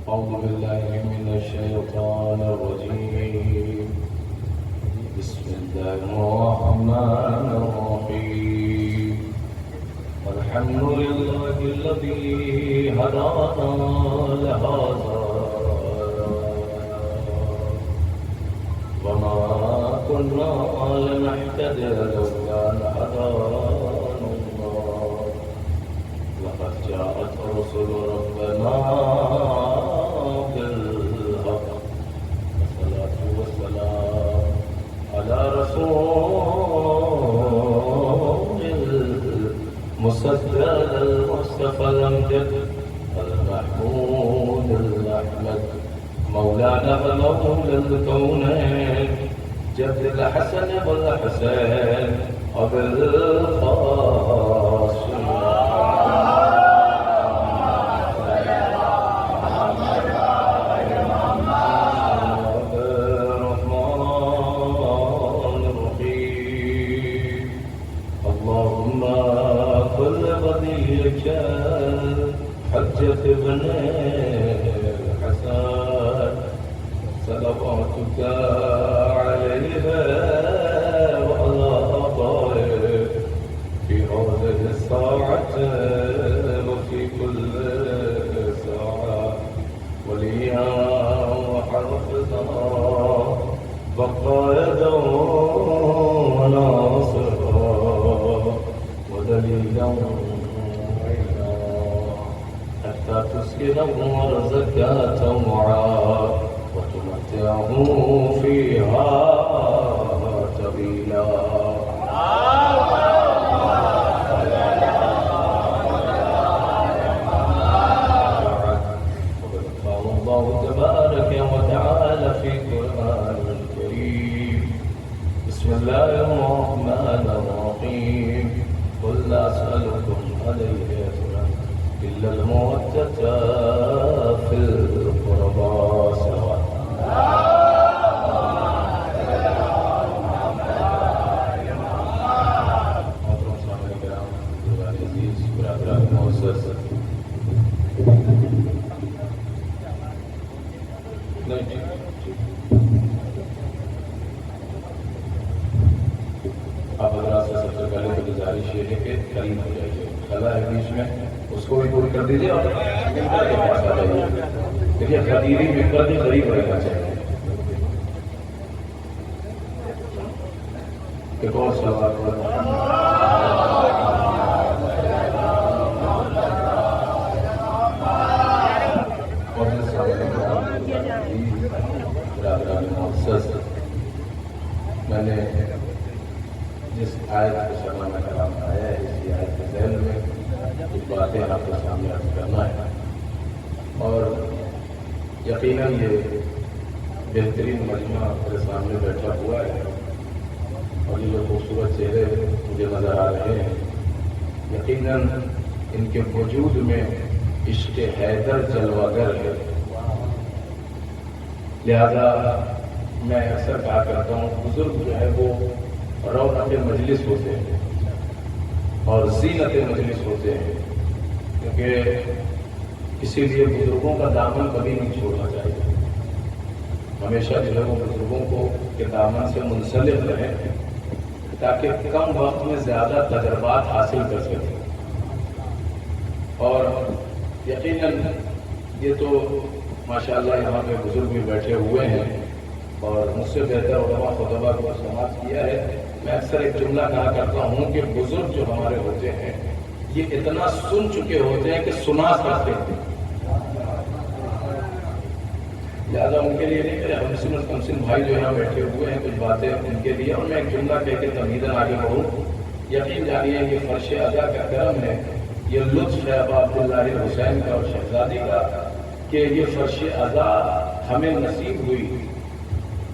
أعوذ بالله من الشيطان الرجيم بسم الله الرحمن الرحيم الحمد لله الذي هدانا لهذا وما كنا لنهتدي لولا أن هدانا الله لقد جاءت رسل ربنا بالحق والصلاة والسلام على رسول المصدق المصطفى الأمجد المحمود الأحمد مولانا ومولى الكونين جد الحسن والحسين أبي القاسم حجة ابن الحسن صلواتك عليها وعلى آبائه في هذه الساعة وفي كل ساعة وليا وحافظا وقائدا وناصرا ودليلا تسكنه زكاة معاد وتمتعه فيها طويلا وقد قال الله تبارك وتعالى في القرآن الكريم بسم الله الرحمن الرحيم قل لا أسألكم عليه إلا المودة في القربى سواء آپ حضرات سے سب سے پہلے تو گزارش یہ ہے کہ قریب ہو جائیے خلا ہے بیچ میں اس کو بھی پوری کر دیجیے اور ممبر کے پاس آ جائیے دیکھیے خطیبی ممبر کے قریب رہنا چاہیے ایک اور سوال میں نے جس آیت کو سامنے کلام آیا ہے اسی آیت کے ذہن میں کچھ باتیں آپ کے سامنے عرض کرنا ہے اور یقیناً یہ بہترین مجمع میرے سامنے بیٹھا ہوا ہے اور یہ جو خوبصورت چہرے مجھے نظر آ رہے ہیں یقیناً ان کے وجود میں عشق حیدر جلوگر ہے لہذا میں اکثر کہا کرتا ہوں بزرگ جو ہے وہ رونق مجلس ہوتے ہیں اور زینت مجلس ہوتے ہیں کیونکہ اسی لیے بزرگوں کا دامن کبھی نہیں چھوڑنا چاہیے ہمیشہ جو ہے وہ بزرگوں کو کے دامن سے منسلک رہیں تاکہ کم وقت میں زیادہ تجربات حاصل کر سکیں اور یقیناً یہ تو ماشاءاللہ یہاں پہ بزرگ بھی بیٹھے ہوئے ہیں اور مجھ سے بہتر علماء خطبہ کو سماعت کیا ہے میں اکثر ایک جملہ کہا کرتا ہوں کہ بزرگ جو ہمارے ہوتے ہیں یہ اتنا سن چکے ہوتے ہیں کہ سنا سکتے ہیں لہٰذا ان کے لیے نہیں کرے ہم سن بھائی جو یہاں بیٹھے ہوئے ہیں کچھ باتیں ان کے لیے اور میں ایک جملہ کہہ کے تمہیداً آگے بڑھوں یقین جانیے یہ فرش ادا کا کرم ہے یہ لطف ہے ابا عبداللہ حسین کا اور شہزادی کا کہ یہ فرش ادا ہمیں نصیب ہوئی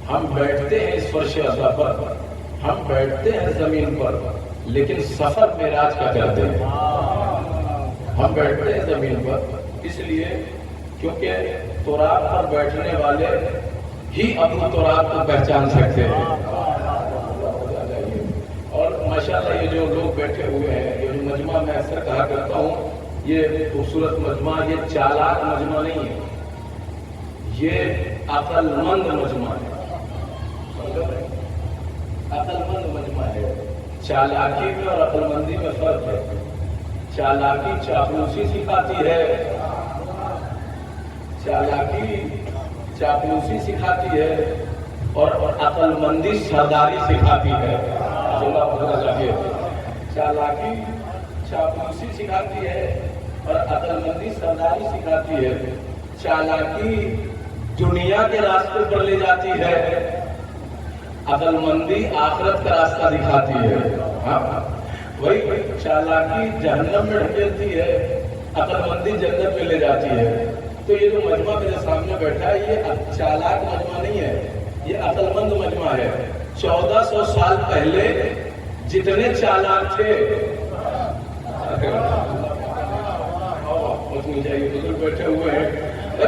ہم بیٹھتے ہیں اس فرش ادا پر ہم بیٹھتے ہیں زمین پر لیکن سفر معراج کا کرتے ہیں ہم بیٹھتے ہیں زمین پر اس لیے کیونکہ تراب پر بیٹھنے والے ہی ابو تراب کو پہچان سکتے ہیں اور ماشاءاللہ یہ جو لوگ بیٹھے ہوئے ہیں یہ جو مجمع میں اکثر کہا کرتا ہوں یہ خوبصورت مجمع یہ چالاک مجمع نہیں ہے ये अक्लमंद मजमा है, अक्लमंद मजमा है। चालाकी में और अक्लमंदी में फर्क है। चालाकी चापलूसी सिखाती है, चालाकी चापलूसी सिखाती है और अक्लमंदी सरदारी सिखाती है। चालाकी चापलूसी सिखाती है और अक्लमंदी सरदारी सिखाती है। चालाकी दुनिया के रास्ते पर ले जाती है, अक्लमंदी आखिरत का रास्ता दिखाती है। हाँ, वही चालाकी जहन्नम में ढकेलती है, अक्लमंदी जन्नत में ले जाती है। तो ये जो मजमा मेरे सामने बैठा है, ये चालाक मजमा नहीं है, ये अक्लमंद मजमा है। 1400 साल पहले जितने चालाक थे, बुजुर्ग बैठे हुए हैं,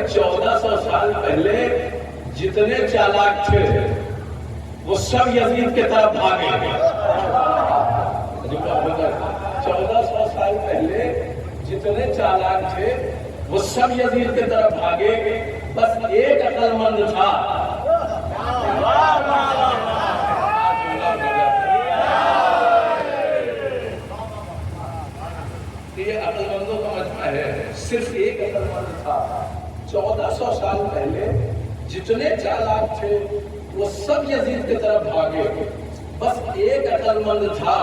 1400 साल पहले जितने चालाक थे वो सब यजीद के तरफ भागे। 1400 साल पहले जितने चालाक थे वो सब यजीद की तरफ भागे, बस एक अक्लमंद था। ये अक्लमंदों का मजमा है, सिर्फ एक अक्लमंद था। 1400 साल पहले जितने चालाक थे वो सब यजीद की तरफ भागे, बस एक अक्लमंद था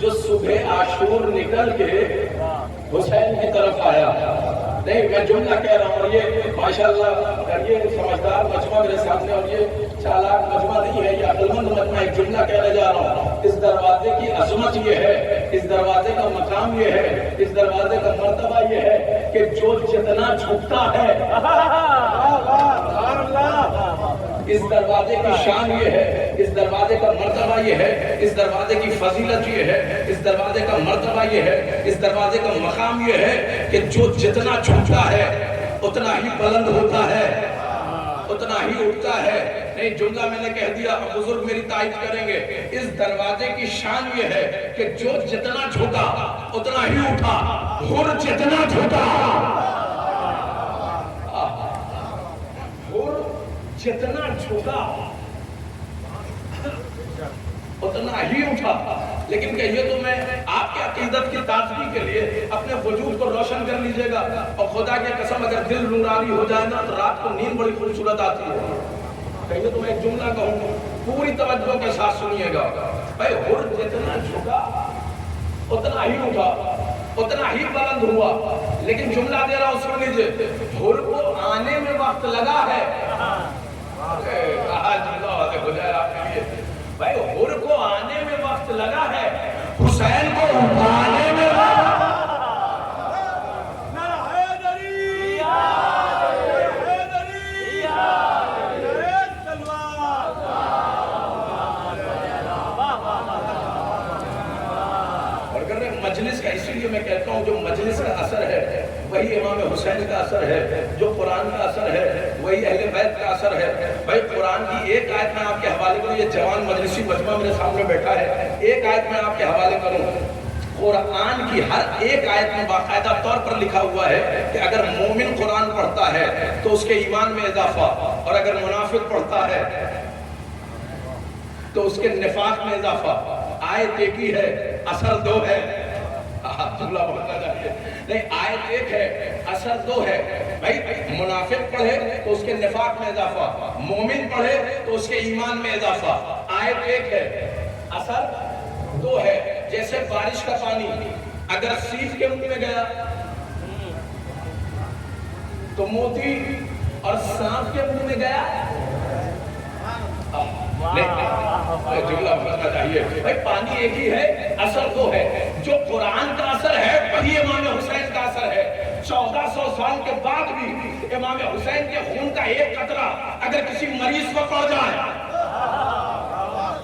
जो सुबह आशूर निकल के हुसैन की तरफ आया। नहीं, मैं जुमला कह रहा हूँ, ये माशाल्लाह ये समझदार मजमा मेरे सामने, और ये चालाक मजमा नहीं है, ये अक्लमंद मजमा। एक जुमला कहने जा रहा हूँ। इस दरवाजे की अजमत ये है, इस दरवाजे का मकाम ये है, इस दरवाजे का मर्तबा ये है कि जो जितना झुकता है, इस दरवाजे की शान ये है, इस दरवाजे का मर्तबा ये है, इस दरवाजे की फजीलत ये है, इस दरवाजे का मर्तबा ये है, इस दरवाजे का मकाम ये है कि जो जितना झुकता है उतना ही बुलंद होता है, उतना ही उठता है। नहीं, जुमला मैंने कह दिया, बुजुर्ग मेरी तारीफ करेंगे। इस दरवाजे की शान ये है कि जो जितना झुका उतना ही उठा, हुर जितना झुका जितना झुका उतना ही उठा। लेकिन कहिए तो मैं आपके अकीदत की ताजगी के लिए अपने वजूद को रोशन कर लीजिएगा, और खुदा की कसम अगर दिल नूरानी हो जाए ना तो रात को नींद बड़ी खूबसूरत आती है। कहिए तो मैं एक जुमला कहूँगा, पूरी तवज्जो के साथ सुनिएगा। भाई, हुर जितना झुका उतना ही उठा, उतना ही बुलंद हुआ। लेकिन जुमला दे रहा हूँ, सुन लीजिए। हुर को आने में वक्त लगा है, भाई हुर को आने में वक्त लगा है, हुसैन को उठाने में मजलिस का, इसीलिए मैं कहता हूँ जो मजलिस का असर है वही इमाम हुसैन का असर है, जो कुरान का असर है वही अहले बैत का असर है। भाई, कुरान की एक आयत में आपके हवाले करूँ, ये जवान मजलिसी मजमा मेरे सामने बैठा है, एक आयत में आपके हवाले करूँ। कुरान की हर एक आयत में बाकायदा तौर पर लिखा हुआ है कि अगर मोमिन कुरान पढ़ता है तो उसके ईमान में इजाफा, और अगर मुनाफिक पढ़ता है तो उसके निफाक में इजाफा। आयत एक ही है, असर दो है। नहीं, आयत एक है, असर दो है। भाई, मुनाफिक पढ़े तो उसके निफाक में इजाफा, मोमिन पढ़े तो उसके ईमान में इजाफा। आयत एक है, असर दो है। जैसे बारिश का पानी अगर सीप के मुंह में गया तो मोती, और सांप के मुंह में गया जुमला समझना चाहिए। भाई, पानी एक ही है, असर दो है। जो कुरान का असर है वही इमाम हुसैन का असर है। 1400 साल के बाद भी इमाम हुसैन के खून का एक कतरा अगर किसी मरीज को पड़ जाए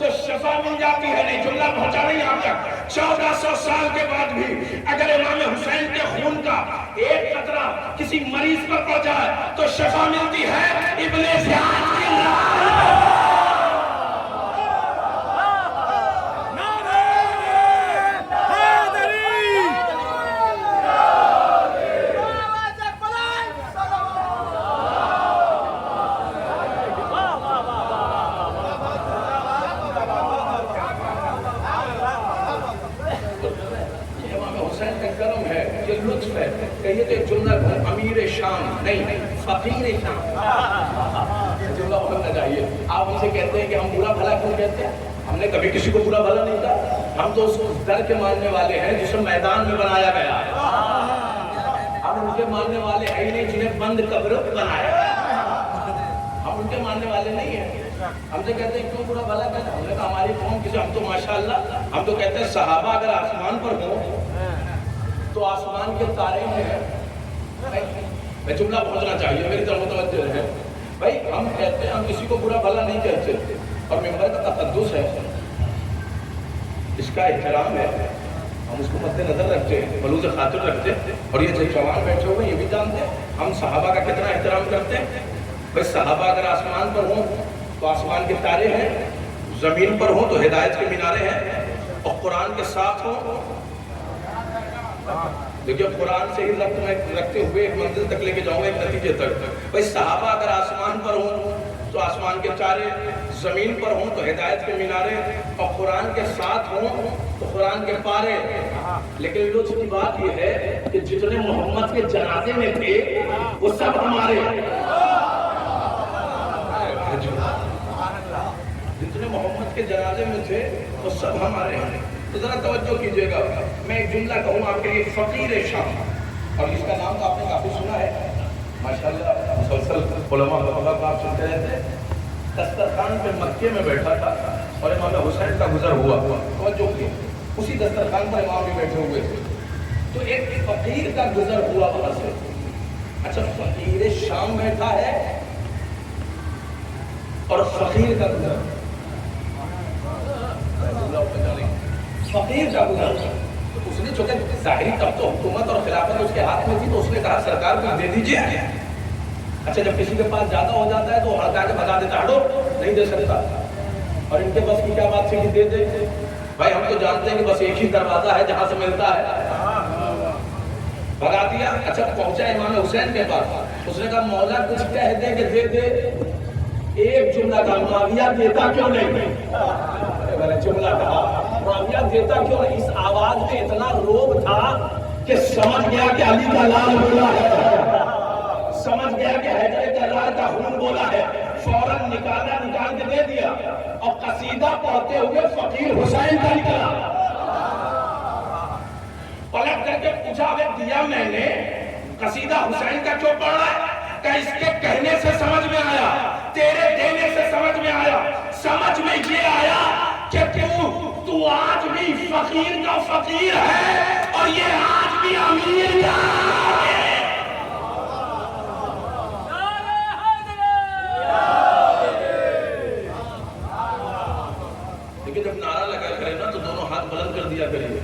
तो शफा मिल जाती है। नहीं, जुमला पहुंचा नहीं आप तक। 1400 साल के बाद भी अगर इमाम हुसैन के खून का एक कतरा किसी मरीज पर पड़ जाए तो शफा मिलती है। इब्ने ज़ियाद की तक हूँ अमीर शाम, नहीं फकीर शाम। जुमला होना चाहिए। आप मुझे कहते हैं कि हम बुरा भला क्यों कहते हैं? हमने कभी किसी को बुरा भला नहीं कहा। हम तो उस दर के मानने वाले हैं जिसे मैदान में बनाया गया है। हम उनके मानने वाले हैं ही नहीं जिन्हें बंद कब्र बनाया। हम उनके मानने वाले नहीं हैं। हमसे कहते हैं क्यों बुरा भला कहते हैं? हमने कहा हमारी कौम किसी, हम तो माशाअल्लाह, हम तो कहते हैं सहाबा अगर आसमान पर हो तो आसमान के तारे हैं। मैं जुमला पहुंचना चाहिए, मेरी तरफ मुतवज्जो है भाई। हम कहते हैं हम किसी को बुरा भला नहीं कहते, और मिंबर का तकद्दुस है, इसका एहतराम है, हम उसको मद्देनजर रखते हैं, बलूज़ खातिर रखते हैं। और ये जो जवान बैठे हुए ये भी जानते हैं हम सहाबा का कितना एहतराम करते हैं। भाई सहाबा अगर आसमान पर हों तो आसमान के तारे हैं, जमीन पर हों तो हिदायत के मीनारे हैं, और कुरान के साथ हों। देखिए कुरान से ही रखते हुए एक मंजिल तक लेके जाऊंगा, एक नतीजे तक। भाई सहाबा अगर आसमान पर हों तो आसमान के तारे, जमीन पर हों तो हिदायत के मीनारे, और कुरान के साथ हों तो कुरान के पारे। लेकिन लुत्फ की बात यह है कि जितने मोहम्मद के जनाजे में थे वो सब हमारे, जितने मोहम्मद के जनाजे में थे वो सब हमारे हैं। तो जरा तवज्जो कीजिएगा, मैं एक जुमला कहूँ आपके लिए, फकीर शाम, और इसका नाम तो आपने काफी सुना है माशाअल्लाह, मुसलसल उलमा का आप सुनते रहते। दस्तरखान पे मक्के में बैठा था और इमाम हुसैन का गुजर हुआ, तवज्जो कीजिए, उसी दस्तरखान पर इमाम भी बैठे हुए थे, तो एक फकीर का गुजर हुआ वहां से। अच्छा, फकीर शाम बैठा है और फकीर का गुजर, फकीर का गुजर, तो उसने चूंकि जाहिरी तब तो हुकूमत और खिलाफत उसके हाथ में थी, तो उसने कहा सरकार को दे दीजिए। अच्छा, जब किसी के पास ज्यादा हो जाता है तो हड़का के भगा देता, हटो नहीं दे सकता। और इनके बस की क्या बात थी कि दे दे? भाई हम तो जानते हैं कि बस एक ही दरवाजा है जहां से मिलता है, भगा दिया। अच्छा, पहुंचा इमाम हुसैन के पास, उसने कहा मौला कुछ कह दे कि दे दे। एक जुमला कहा, मुआविया देता क्यों नहीं? मैंने जुमला कहा, मुआविया देता क्यों नहीं? इस आवाज में इतना रोब था कि समझ गया कि अली का लाल बोला है, समझ गया कि हैदर करार का खून बोला है, फौरन निकाल के दे दिया, और कसीदा पढ़ते हुए फकीर हुसैन का निकला। पलट करके पूछा, अबे दिया मैंने, कसीदा हुसैन का क्यों पढ़ रहा है? क्या इसके कहने से समझ में आया, तेरे देने से समझ में आया? समझ में ये आया कि तू आज भी फकीर का फकीर है और ये आज भी अमीर का है। लेकिन जब नारा लगा करे ना तो दोनों हाथ बुलंद कर दिया करिए,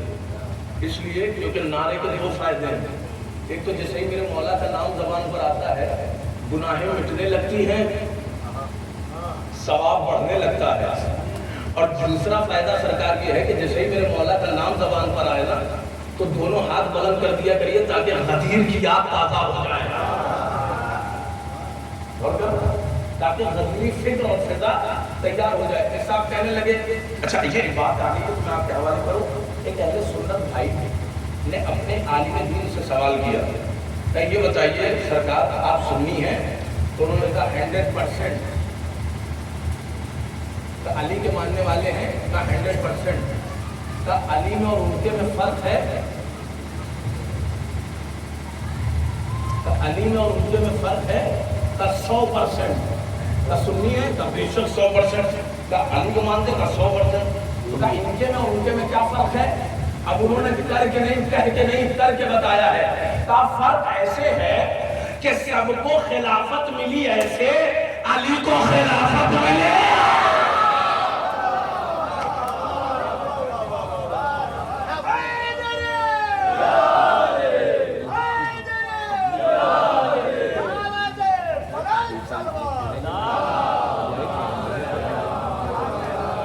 इसलिए क्योंकि नारे के दो फायदे हैं। एक तो जैसे ही मेरे मौला का नाम जबान पर आता है गुनाहें मिटने लगती हैं, सवाब बढ़ने लगता है। और दूसरा फायदा सरकार ये है कि जैसे ही मेरे मौला का नाम जबान पर आए ना तो दोनों हाथ बुलंद कर दिया करिए ताकि गदीर की याद ताज़ा हो जाए, ताकि गदीरी फिक्र और फिजा तैयार हो जाए। एक साहब कहने लगे, अच्छा ये बात आ गई तो मैं आपके हवाले करूँ। एक अहले सुन्नत भाई ने अपने आलिम दीन से सवाल किया, ये बताइए सरकार आप सुन्नी हैं? तो उन्होंने कहा 100%। तो अली के मानने वाले हैं? कहा 100%। का अली में और उनके में फर्क है? का अली में और उनके में फर्क है? का 100%। का सुन्नी है? का बेशक 100%। का अली को मानते? का 100%। तो का इनके में और उनके में क्या फर्क है? अब उन्होंने करके बताया है। का फर्क ऐसे है कि सबको खिलाफत मिली ऐसे अली को खिलाफत मिले।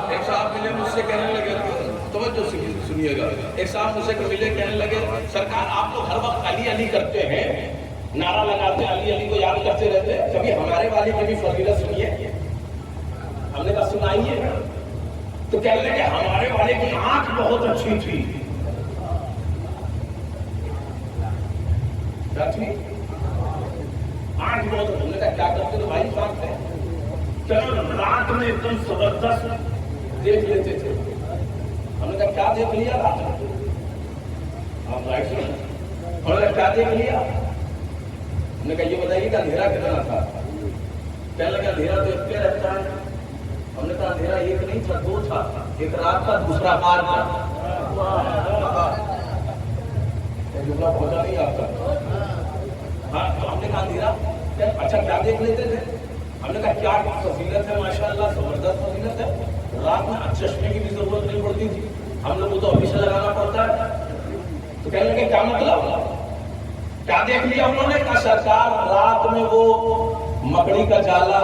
एक साहब मिले मुझसे कहने लगे, तो सुनिएगा, एक साहब मुझसे मिले कहने लगे सरकार आप तो हर वक्त अली अली करते हैं, नारा लगाते अली अली को याद करते रहते हैं, कभी हमारे वाले की भी फजीलत सुनिए। हमने कहा सुनाइए। तो कहने लगे हमारे वाले की आंख बहुत अच्छी थी। क्या थी? 8 बहुत, हमने कहा क्या करते तो भाई साहब थे, चलो रात में एकदम जबरदस्त देख लेते थे। हमने कहा क्या देख लिया रात में, आप राइट सुन, हमने कहा क्या देख लिया, हमने कहा ये बताइए कि अंधेरा कितना था, कहने लगा अंधेरा तो एक पे रहता है। हमने कहा अंधेरा एक नहीं था, 2 था, एक रात का दूसरा पार था। जुमला पहुंचा नहीं आपका? हाँ, तो हमने कहा अंधेरा अच्छा क्या देख लेते थे, हमने कहा क्या फजीलत है, माशाअल्लाह जबरदस्त फजीलत है, रात में चश्मे की भी जरूरत नहीं पड़ती थी, हम लोग को तो अभी से लगाना पड़ता है। तो कहने लगे क्या मतलब, क्या देख लिया उन्होंने? कहा सरकार रात में वो मकड़ी का जाला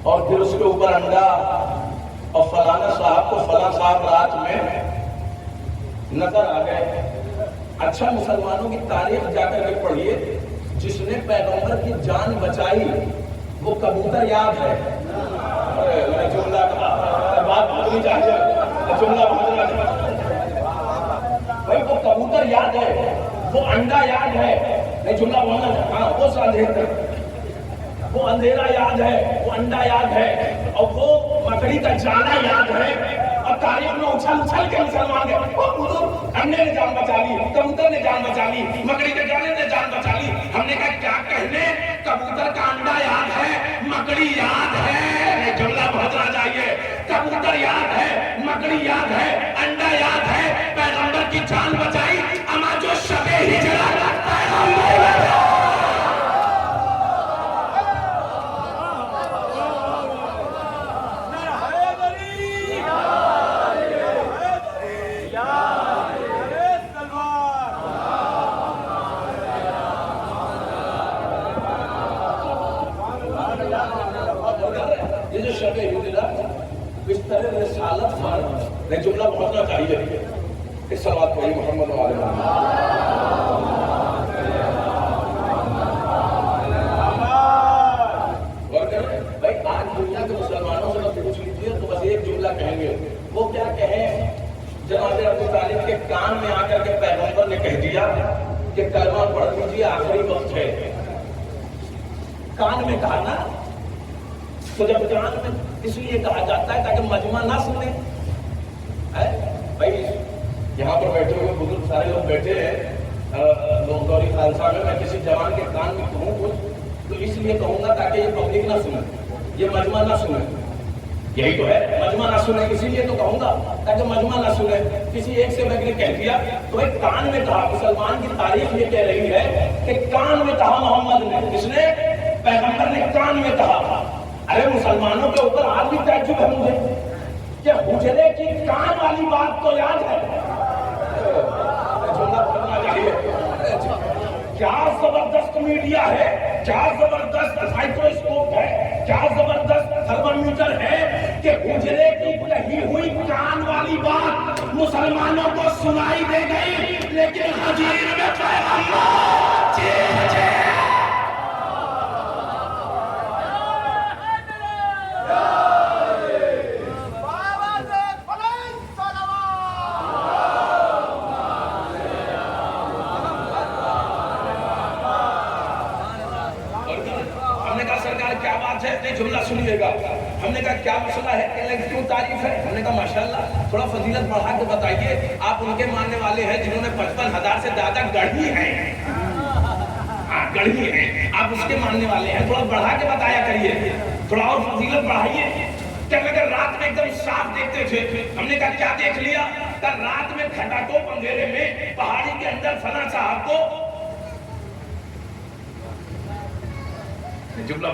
और फिर उसके ऊपर अंडा, और फलाना साहब को फला साहब रात में नजर आ गए। अच्छा मुसलमानों की तारीख जाकर के पढ़िए, जिसने पैगंबर की जान बचाई वो कबूतर याद है। जुमला बात बोलनी चाहिए, जुमला भाई वो कबूतर याद है, वो अंडा याद है, नहीं जुमला बोलना, हाँ वो अंधेरा, वो अंधेरा याद है, वो अंडा याद है, और वो मकड़ी का जाला याद है। और तारीख में उछल उछल के मुसलमान गए, अंडे ने जान बचा ली, कबूतर ने जान बचा ली, मकड़ी के जाले ने जान बचा ली। हमने कहा क्या कहने, कबूतर का अंडा याद है, मकड़ी याद है, जुमला पहुंचना चाहिए, कबूतर याद है, मकड़ी याद है, अंडा याद है, पैगंबर की जान बचाई, अमा जो शबे हिजरा जुमला पहुंचना चाहिए। इस सवाल को मोहम्मद वाले भाई आज दुनिया के मुसलमानों से पूछ लीजिए तो बस एक जुमला कहेंगे, वो क्या कहें, जनाब अबू तालिब के कान में आकर के पैगंबर ने कह दिया कि कलमा पढ़ लीजिए आखिरी वक्त है। कान में कहा ना, तो जब कान में इसलिए कहा जाता है ताकि मजमा ना सुने। भाई यहाँ पर बैठे हुए बुजुर्ग सारे लोग बैठे हैं लोग गौरी खालसा में, मैं किसी जवान के कान में कहूँ कुछ तो इसलिए कहूंगा ताकि ये पब्लिक ना सुने, ये मजमा ना सुने, यही तो है, मजमा ना सुने, इसीलिए तो कहूंगा ताकि मजमा ना सुने। किसी एक से मैंने कह दिया तो एक कान में कहा, मुसलमान की तारीफ ये कह रही है कि कान में कहा मोहम्मद ने, किसने, पैगंबर ने कान में कहा। अरे मुसलमानों के ऊपर आज भी ताज्जुब है मुझे, क्या हुजरे की कान वाली बात तो याद है, क्या जबरदस्त मीडिया है, क्या जबरदस्त माइक्रोस्कोप है, क्या जबरदस्त थर्मामीटर है कि हुजरे की कही हुई कान वाली बात मुसलमानों को सुनाई दे गई, लेकिन हजीर में पैगंबर जुमला सुनिएगा। हमने कहा क्या मसला है, कहने लगे क्यों तारीफ है, हमने कहा माशाल्लाह थोड़ा फजीलत बढ़ा के बताइए, आप उनके मानने वाले हैं जिन्होंने 55,000 से ज्यादा गढ़ी है, गढ़ी है, आप उसके मानने वाले हैं, थोड़ा बढ़ा के बताया करिए, थोड़ा और फजीलत बढ़ाइए। कहने लगे रात में एकदम साफ देखते थे। हमने कहा क्या देख लिया, कल रात में खटाटोप अंधेरे में पहाड़ी के अंदर फला साहब को जुमला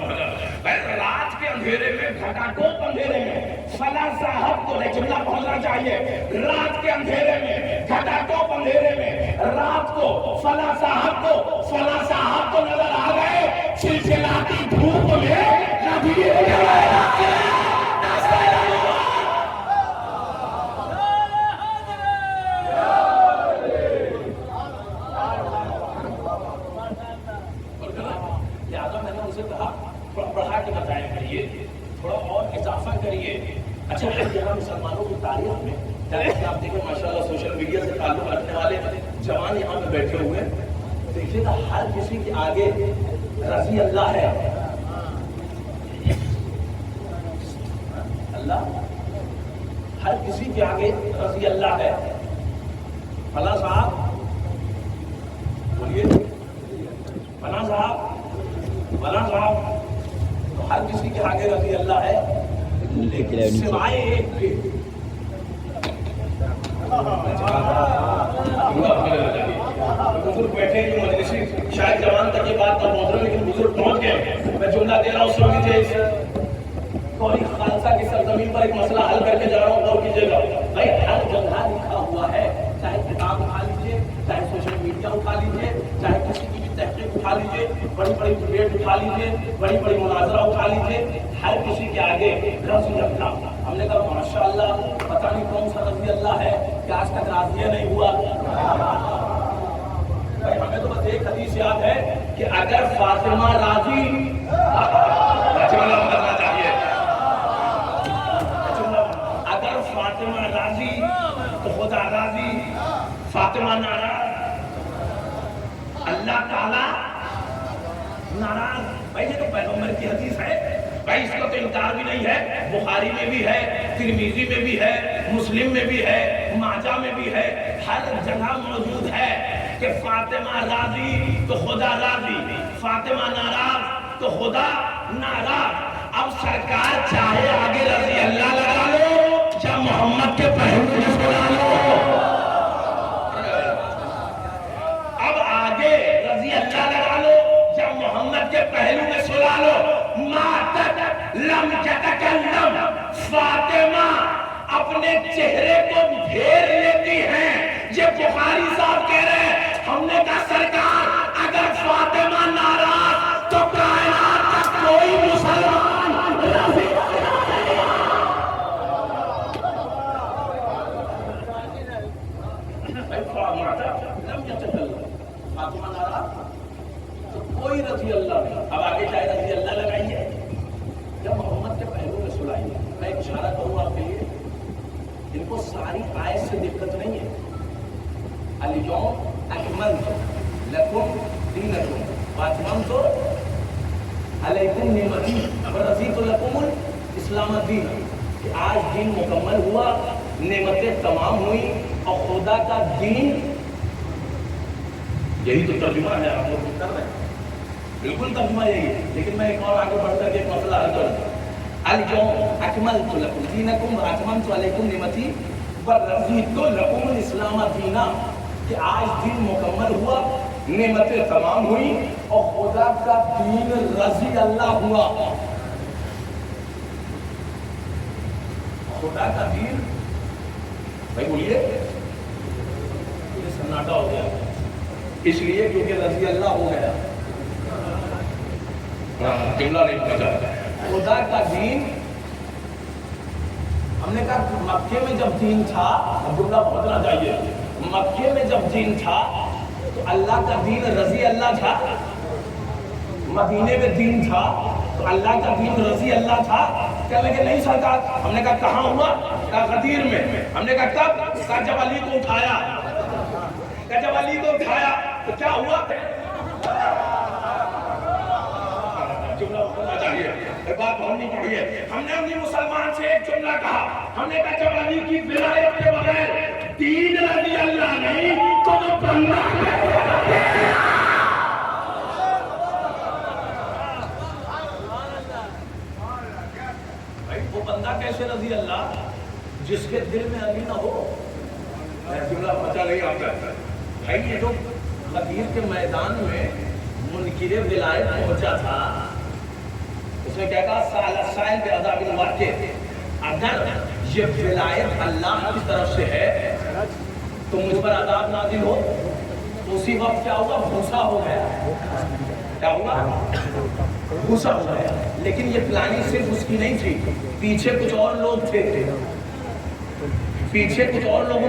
रात के अंधेरे में घटाटोप अंधेरे में फला साहब को, जुमला पहुंचना चाहिए, रात के अंधेरे में घटाटोप अंधेरे में रात को फला साहब को नजर आ गए, चिलचिलाती धूप में बढ़ा के बताया करिए, थोड़ा और इजाफा करिए। अच्छा यहाँ मुसलमानों की तारीफ में आप देखें माशाल्लाह सोशल मीडिया से ताल्लुक रखने वाले जवान यहाँ पे बैठे हुए हैं, देखिएगा हर किसी के आगे رضی اللہ ہے. اللہ ہر کسی کے آگے رضی اللہ ہے. فلاں صاحب بولیے، فلاں صاحب، فلاں صاحب، تو ہر کسی کے آگے رضی اللہ ہے، لیکن سوائے ایک کے. بزرگ بیٹھے ہیں مجلسی، شاید جوان تک یہ بات نہ پہنچ رہی، لیکن بزرگ پہنچ گئے. میں جملہ دے رہا ہوں، سن لیجیے. کوئی خالصہ کی سرزمین پر ایک مسئلہ حل کر کے جا رہا ہوں، غور کیجیے گا. بھائی ہر جگہ لکھا ہوا ہے، چاہے کتاب اٹھا لیجیے، چاہے سوشل میڈیا اٹھا لیجیے، چاہے کسی کی بھی تحقیق اٹھا لیجیے، بڑی بڑی ڈبیٹ اٹھا لیجیے، بڑی بڑی مناظرہ اٹھا لیجیے، ہر کسی کے آگے رضی اللہ. ہم نے کہا ماشاء اللہ، پتہ نہیں کون سا رضی اللہ ہے کہ آج تک راضیہ نہیں ہوا. بھائی ہمیں تو بس ایک حدیث یاد ہے کہ اگر فاطمہ راضی کرنا چاہیے، اگر فاطمہ راضی تو خدا راضی، فاطمہ ناراض اللہ تعالی ناراض. بھائی یہ تو پیغمبر کی حدیث ہے، بھائی اس کا تو انکار بھی نہیں ہے. بخاری میں بھی ہے، ترمذی میں بھی ہے، مسلم میں بھی ہے، ماجہ میں بھی ہے، ہر جگہ موجود ہے کہ فاطمہ راضی تو خدا راضی، فاطمہ ناراض تو خدا ناراض. اب سرکار چاہے آگے رضی اللہ لگا لو یا محمد کے پہلو میں سنا لو، اب آگے رضی اللہ لگا لو یا محمد کے پہلو میں سنا لو. لم یتکلم، فاطمہ اپنے چہرے کو پھیر لیتی ہیں. یہ بخاری صاحب کہہ رہے ہیں. ہم نے کہا سرکار اگر فاطمہ ناراض تو کائنات کا کوئی مسلمان رضی فاطمہ ناراض تو کوئی رضی اللہ نہیں. اب آگے چاہے رضی اللہ لگائیے یا محمد کے پہلو میں سلائیے. میں ایک اشارہ کروں آپ کے لیے، ان کو ساری آیت سے دقت نہیں ہے. الیوم اکملت لکم دینکم واتممت علیکم نعمتی ورضیت لکم الاسلام دین. کہ آج دین مکمل ہوا، نعمتیں تمام ہوئی اور خدا کا دین. یہی تو ترجمہ ہے، آپ لوگ کر رہے ہیں، بالکل ترجمہ یہی ہے. لیکن میں ایک اور آگے بڑھ کر کے ایک مسئلہ حل کروں. اليوم اکملت لکم دینکم واتممت علیکم نعمتی ورضیت لکم الاسلام دینا. کہ آج دین مکمل ہوا، نعمتیں تمام ہوئی اور خدا کا دین رضی اللہ ہوا. خدا کا دین، بھائی بولیے، یہ سناٹا ہو گیا اس لیے کیونکہ رضی اللہ ہو گیا. جملہ نہیں پہنچا. خدا کا دین، ہم نے کہا مکے میں جب دین تھا، اب جملہ پہنچنا چاہیے، مکے میں جب دین تھا تو اللہ کا دین رضی اللہ تھا. مدینے میں دین تھا تو اللہ کا دین رضی اللہ تھا. کہنے لگے نہیں سرکار. ہم نے کہا کہاں ہوا؟ کہا غدیر میں. ہم نے کہا کب؟ کہا جب علی کو اٹھایا. کہا جب علی کو اٹھایا تو کیا ہوا؟ جملہ ہونا چاہیے، بات ہونی چاہیے. ہم نے اپنی مسلمان سے ایک جملہ کہا. ہم نے کہا جب علی کی ولایت کے بغیر دین رضی اللہ نہیں تو وہ بندہ بھائی وہ بندہ کیسے رضی اللہ جس کے دل میں علی نہ ہو. جملہ پتا نہیں آتا بھائی. یہ جو غدیر کے میدان میں منکر ولایت پہنچا تھا، اس نے کیا کہا؟ سائل بے عذاب الواقع. اگر یہ ولایت اللہ کی طرف سے ہے تو مجھ پر عذاب نازل ہو تو اسی وقت کیا ہوا؟ بھوسا ہو گیا. کیا ہوا؟ بھوسا ہو گیا. لیکن یہ پلاننگ صرف اس کی نہیں تھی، پیچھے کچھ اور لوگ تھے، پیچھے کچھ اور لوگوں